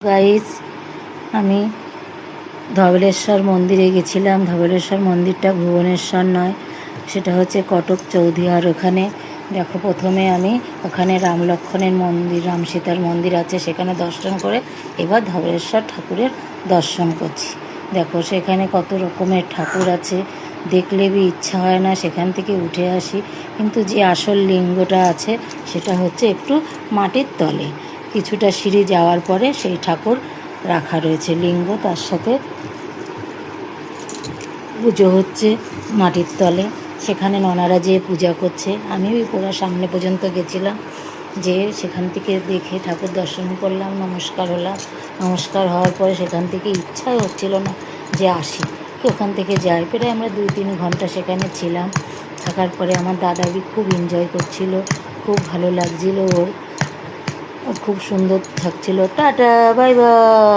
Guys, আমি ধবলেশ্বর মন্দিরে গেছিলাম। ধবলেশ্বর মন্দিরটা ভুবনেশ্বর নয়, সেটা হচ্ছে কটক চৌধুরীহাট। ওখানে দেখো, প্রথমে আমি ওখানে রাম লক্ষ্মণের মন্দির, রাম সীতার মন্দির আছে, সেখানে দর্শন করে এবার ধবলেশ্বর ঠাকুরের দর্শন করছি। দেখো সেখানে কত রকমের ঠাকুর আছে, দেখলে বি ইচ্ছা হয় না সেখান থেকে উঠে আসি। কিন্তু যে আসল লিঙ্গটা আছে সেটা হচ্ছে একটু মাটির তলে, কিছুটা সিঁড়ি যাওয়ার পরে সেই ঠাকুর রাখা রয়েছে লিঙ্গ, তার সাথে পুজো হচ্ছে মাটির তলে। সেখানে ননারা যেয়ে পূজা করছে। আমি পুরো সামনে পর্যন্ত গেছিলাম, যে সেখান থেকে দেখে ঠাকুর দর্শন করলাম, নমস্কার হলাম। নমস্কার হওয়ার পরে সেখান থেকে ইচ্ছাই হচ্ছিল না যে আসি, কি ওখান থেকে যাই। প্রায় আমরা 2-3 ঘন্টা সেখানে ছিলাম। থাকার পরে আমার দাদাবি খুব এনজয় করছিল, খুব ভালো লাগছিল ওর, খুব সুন্দর থাকছিল। Tata, bye bye.